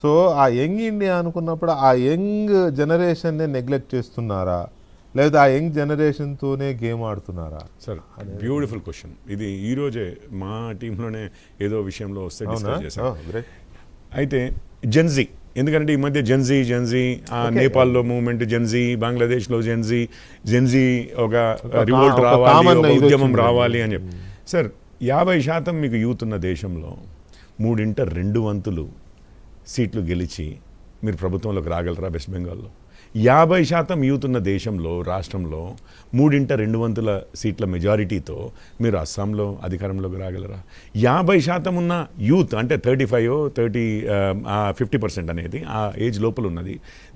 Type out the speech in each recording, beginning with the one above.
So ఆ young India అనుకున్నప్పుడు ఆ యంగ్ జనరేషన్నే నెగ్లెక్ట్ చేస్తున్నారా, లేదా ఆ యంగ్ జనరేషన్తోనే గేమ్ ఆడుతున్నారా? Sir beautiful question. ఇది ఈరోజే మా టీంలోనే ఏదో విషయంలో వస్తే డిస్కస్ చేశాం. అయితే జెన్జీ, ఎందుకంటే ఈ మధ్య జెన్జీ నేపాల్లో మూవ్మెంట్, జెన్జీ బంగ్లాదేశ్లో జెన్జీ ఒక రివోల్ట్ రావాలి, ఒక ఉద్యమం రావాలి అని చెప్పి. సార్ 50% మీకు యూత్ ఉన్న దేశంలో 3/2 సీట్లు గెలిచి మీరు ప్రభుత్వంలోకి రాగలరా? వెస్ట్ బెంగాల్లో 50% యూత్ ఉన్న దేశంలో, రాష్ట్రంలో 3/2 సీట్ల మెజారిటీతో మీరు అస్సాంలో అధికారంలోకి రాగలరా? 50% ఉన్న యూత్ అంటే 50% అనేది ఆ ఏజ్ లోపల ఉన్నది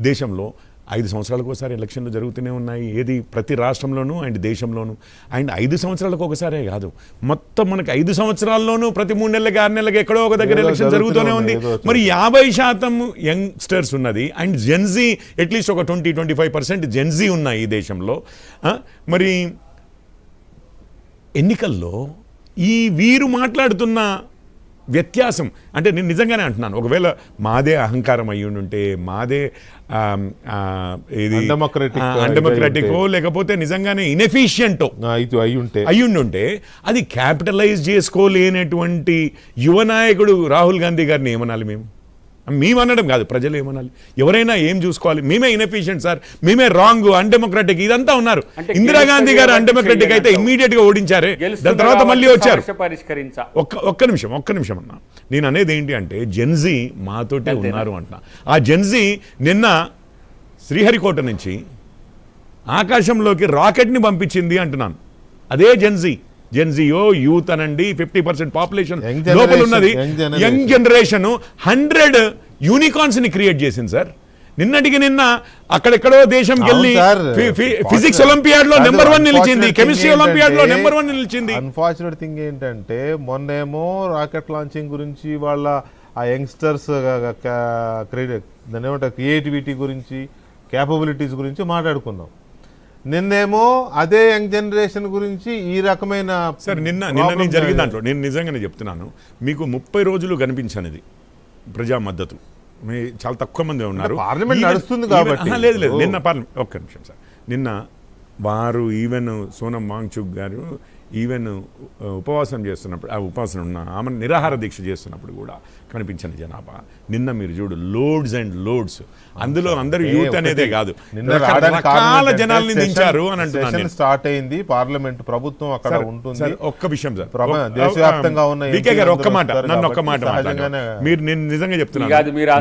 దేశంలో 5 సంవత్సరాలకు ఒకసారి ఎలక్షన్లు జరుగుతూనే ఉన్నాయి. ఏది ప్రతి రాష్ట్రంలోనూ అండ్ దేశంలోనూ. అండ్ 5 సంవత్సరాలకు ఒకసారే కాదు, మొత్తం మనకి 5 సంవత్సరాల్లోనూ ప్రతి 3 నెలలకి 6 నెలలకి ఎక్కడో ఒక దగ్గర ఎలక్షన్ జరుగుతూనే ఉంది. మరి 50% యంగ్స్టర్స్ ఉన్నది అండ్ జెన్జీ అట్లీస్ట్ ఒక 20-25% జెన్జీ ఉన్నాయి ఈ దేశంలో. మరి ఎన్నికల్లో ఈ వీరు మాట్లాడుతున్న వ్యత్యాసం అంటే నేను నిజంగానే అంటున్నాను, ఒకవేళ మాదే అహంకారం అయ్యుంటే, మాదే ఇది అన్డెమోక్రటికో లేకపోతే నిజంగానే ఇన్ఎఫిషియంటో అయ్యుంటే అది క్యాపిటలైజ్ చేసుకోలేనటువంటి యువ నాయకుడు రాహుల్ గాంధీ గారిని ఏమనాలి? మేము అనడం కాదు, ప్రజలు ఏమనాలి? ఎవరైనా ఏం చూసుకోవాలి? మేమే ఇన్ఎఫిషియంట్ సార్, మేమే రాంగ్, అన్డెమోక్రటిక్ ఇదంతా ఉన్నారు. ఇందిరాగాంధీ గారు అన్డెమోక్రటిక్ అయితే ఇమ్మీడియట్ గా ఓడించారే, దాని తర్వాత మళ్ళీ వచ్చారు. ఒక్క నిమిషం అన్నా, నేను అనేది ఏంటి అంటే జెన్జీ మాతోటే ఉన్నారు అంటున్నా. ఆ జెన్జీ నిన్న శ్రీహరికోట నుంచి ఆకాశంలోకి రాకెట్ని పంపించింది అంటున్నాను. అదే జెన్జీయో యూత్ అనండి, 50% పాపులేషన్ లోపల ఉన్నది యంగ్ జనరేషన్ 100 యూనికార్న్స్ ని క్రియేట్ చేసింది సార్. నిన్నటికి నిన్న అక్కడెక్కడో దేశం వెళ్ళి ఫిజిక్స్ ఒలింపియాడ్ లో నెంబర్ 1 నిలిచింది, కెమిస్ట్రీ ఒలింపియాడ్ లో నెంబర్ 1 నిలిచింది. అన్ఫార్చునేట్ థింగ్ ఏంటంటే మొన్నేమో రాకెట్ లాంచింగ్ గురించి వాళ్ళ ఆ యంగ్స్టర్స్ క్రియేటివిటీ గురించి, క్యాపబిలిటీస్ గురించి మాట్లాడుకున్నాం. నిన్నేమో అదే యంగ్ జనరేషన్ గురించి ఈ రకమైన సార్ నిన్న జరిగిన దాంట్లో నేను నిజంగానే చెప్తున్నాను, మీకు 30 రోజులు కనిపించనిది ప్రజా మద్దతు చాలా తక్కువ మంది ఉన్నారు. పార్లమెంట్ నడుస్తుంది కాబట్టి లేదు నిన్న పార్లమెంట్ ఒక్క నిమిషం సార్, నిన్న వారు ఈవెన్ సోనం వాంగ్చుక్ గారు ఈవెన్ ఉపవాసం చేస్తున్నప్పుడు, ఆ ఉపవాసం ఉన్న ఆమె నిరాహార దీక్ష చేస్తున్నప్పుడు కూడా కనిపించని జనాభా. నిన్న మీరు చూడు లోడ్స్ అండ్ లోడ్స్, అందులో అందరూ యూత్ అనేదే కాదు, రకరకాల జనాల్ని దించారు అని అంటున్నాను. స్టార్ట్ అయింది పార్లమెంట్, ప్రభుత్వం అక్కడ ఉంటుంది. ఒక్క విషయం సార్, దేశవ్యాప్తంగా ఉన్న వికే గారు ఒక్క మాట మీరు, నేను నిజంగా చెప్తున్నాను,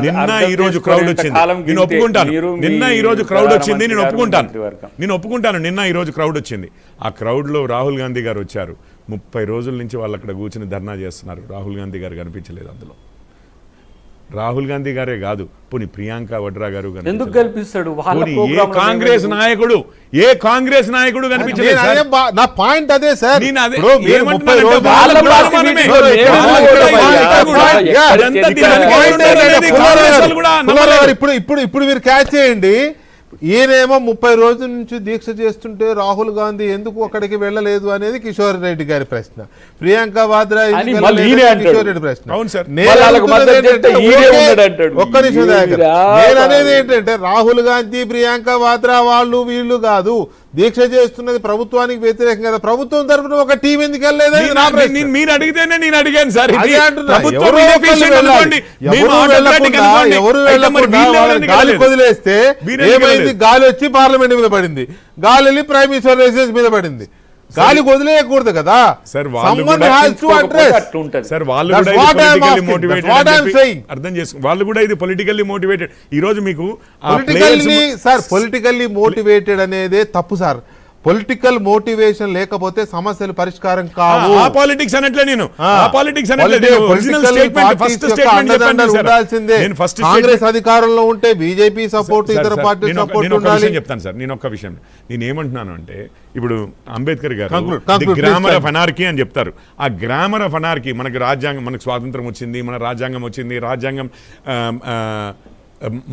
నిన్న ఈ రోజు క్రౌడ్ వచ్చింది, నేను ఒప్పుకుంటాను. నిన్న ఈ రోజు క్రౌడ్ వచ్చింది, నేను ఒప్పుకుంటాను. నిన్న ఈ రోజు క్రౌడ్ వచ్చింది. ఆ క్రౌడ్ లో రాహుల్ గాంధీ గారు వచ్చారు. 30 రోజుల నుంచి వాళ్ళు అక్కడ కూర్చుని ధర్నా చేస్తున్నారు. రాహుల్ గాంధీ గారు కనిపించలేదు అందులో. రాహుల్ గాంధీ గారే కాదు, పోనీ ప్రియాంక వడ్రా గారు ఎందుకు కనిపిస్తాడు? ఏ కాంగ్రెస్ నాయకుడు కనిపించలేదు. నా పాయింట్ అదే సార్. ఇప్పుడు మీరు క్యాచ్ చేయండి. ఈయనేమో 30 రోజుల నుంచి దీక్ష చేస్తుంటే రాహుల్ గాంధీ ఎందుకు అక్కడికి వెళ్ళలేదు అనేది కిషోర్ రెడ్డి గారి ప్రశ్న. ప్రియాంక వాద్రా కిషోర్ రెడ్డి ప్రశ్న. ఒక్క నిమిషం దగ్గర నేను అనేది ఏంటంటే రాహుల్ గాంధీ ప్రియాంక వాద్రా వాళ్ళు వీళ్ళు కాదు, దీక్ష చేస్తున్నది ప్రభుత్వానికి వ్యతిరేకం కదా. ప్రభుత్వం తరఫున ఒక టీం ఎందుకు వెళ్ళలేదు? మీరు అడిగితేనే నేను అడిగాను సార్. ఎవరు గాలి వదిలేస్తే ఏమైంది? గాలి వచ్చి పార్లమెంట్ మీద పడింది, గాలి వెళ్ళి ప్రైమ్ మినిస్టర్ రెసిడెన్స్ మీద పడింది. గాలి వదిలేయకూడదు కదా సార్. వాళ్ళు కూడా ఇది పొలిటికల్లీ మోటివేటెడ్. ఈ రోజు మీకు పొలిటికల్లీ మోటివేటెడ్ అనేదే తప్పు సార్. పొలిటికల్ మోటివేషన్ లేకపోతే సమస్యలు పరిష్కారం కావు. పాలిటిక్స్ అనట్లే నేను, ఉండాల్సిందే. కాంగ్రెస్ అధికారంలో ఉంటే బీజేపీ సపోర్ట్, ఇతర పార్టీ సపోర్ట్ ఉండాలి. చెప్తాను సార్, నేను ఒక్క విషయం నేను ఏమంటున్నాను అంటే, ఇప్పుడు అంబేద్కర్ గారు గ్రామర్ ఆఫ్ అనార్కీ అని చెప్తారు. ఆ గ్రామర్ ఆఫ్ అనార్కీ, మనకి రాజ్యాంగం, మనకు స్వాతంత్రం వచ్చింది, మన రాజ్యాంగం వచ్చింది, రాజ్యాంగం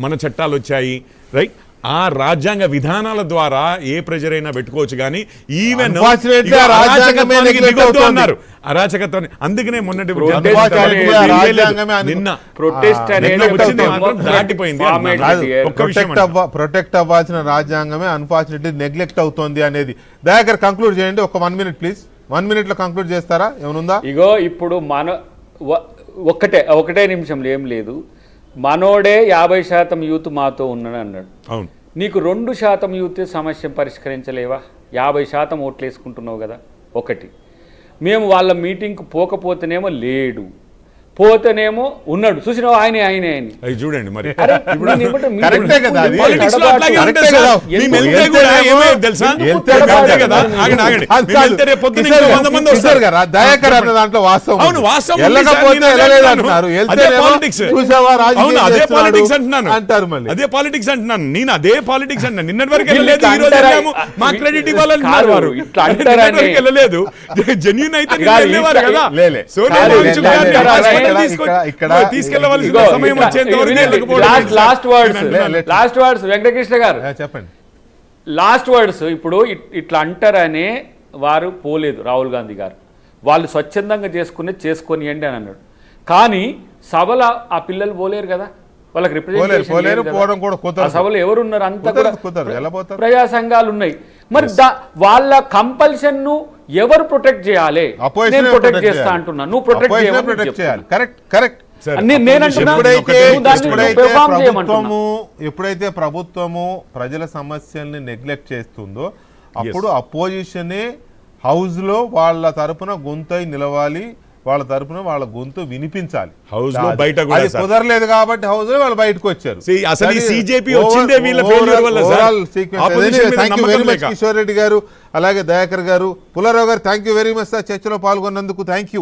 మన చట్టాలు వచ్చాయి, రైట్? ఆ రాజ్యాంగ విధానాల ద్వారా ఏ ప్రెజర్ అయినా పెట్టుకోవచ్చు కానీ ఈవెన్ Unfortunately, ఆ రాజ్యాంగమే neglect అవుతోంది. అన్నారు అరాచకత్వాన్ని. అందుకనే మొన్నటి రాజ్యాంగమే నిన్న ప్రొటెస్ట్ అనేది వచ్చింది మాత్రం దాటిపోయింది ఒక్క విషయం ప్రొటెక్ట్ అవ్వాల్సిన రాజ్యాంగమే అన్ఫార్చునేట్లీ నెగ్లెక్ట్ అవుతోంది అనేది. దయాకర్ కంక్లూడ్ చేయండి, ఒక 1 minute ప్లీజ్. 1 minute లో కంక్లూడ్ చేస్తారా? ఏమనుందా? ఇగో ఇప్పుడు ఒకటే నిమిషంలో ఏం లేదు. మనోడే 50% యూత్ మాతో ఉన్నాడు అన్నాడు. అవును, నీకు 2% యూత్ సమస్య పరిష్కరించలేవా? 50% ఓట్లు వేసుకుంటున్నావు కదా. ఒకటి, మేము వాళ్ళ మీటింగ్కి పోకపోతేనేమో లేడు, పోతేనేమో ఉన్నాడు. చూసినావు ఆయనే అవి చూడండి మరి. కరెక్టే కదా అది. Politics లో అట్లాగే ఉంటుంది సార్. మేము వెళ్తే కూడా ఏమయ్యేది తెలుసా? వెళ్తే కదా, ఆగండి. మేము వెళ్తే రేపు పొద్దున్న ఇంకో 100 మంది వస్తారు. దయాకర్ అన్న దాంట్లో వాస్తవం అవును, వాస్తవం ఉంది సార్. వెళ్ళకపోతే నేను వెళ్ళలేదు అంటున్నాను. అంటున్నారు. అదే politics. చూసావా అవును, రాజకీయం అదే చేస్తున్నాడు పాలిటిక్స్ అంటున్నాను. అంటారు మళ్ళీ. అదే పాలిటిక్స్ అంటున్నాను. నేను అదే పాలిటిక్స్ అంటున్నాను. నిన్నటి వరకు వెళ్ళలేదు, ఈ రోజు వెళ్ళాము, మా క్రెడిట్ ఇవ్వాలన్నారు వారు. నిన్నటి వరకు వెళ్ళలేదు, జెన్యూన్ అయితే నిన్న వెళ్ళేవారు కదా. సోనియా గాంధీ గారిని హాస్పిటల్ తీసుకెళ్ళవలసిన సమయం వచ్చేంత వరకు వెళ్ళకపోవడం. లాస్ట్ వర్డ్స్ వెంకటకృష్ణ గారు చెప్పండి. Last words. ఇప్పుడు ఇట్లా అంటారనే వారు పోలేదు రాహుల్ గాంధీ గారు. వాళ్ళు స్వచ్ఛందంగా చేసుకొనియండి అని అన్నాడు. కానీ సభలో ఆ పిల్లలు పోలేరు కదా, వాళ్ళకి రిప్రజెంటేషన్. సభలో ఎవరున్నారు? అంతా కూడా ప్రజా సంఘాలు ఉన్నాయి. మరి వాళ్ళ కంపల్షన్ ను ఎవరు ప్రొటెక్ట్ చేయాలి? నేను ప్రొటెక్ట్ చేస్తా అంటున్నా, నువ్వు ప్రొటెక్ట్ చేయాలి. కరెక్ట్. ఎప్పుడైతే ప్రభుత్వము ప్రజల సమస్యల్ని నెగ్లెక్ట్ చేస్తుందో అప్పుడు అపోజిషనే హౌస్ లో వాళ్ళ తరపున గొంతై నిలవాలి, వాళ్ళ తరపున వాళ్ళ గొంతు వినిపించాలి. హౌస్ లో బయట అది కుదరలేదు కాబట్టి హౌస్ లో వాళ్ళు బయటకు వచ్చారు. అసలు సిజేపీ వచ్చిందే వీళ్ళ ఫెయిల్యూర్ వల్ల sir. Thank you very much Kishore Reddy గారు, అలాగే దయాకర్ గారు, పుల్లారావు గారు, thank you very much sir చర్చలో పాల్గొన్నందుకు. Thank you.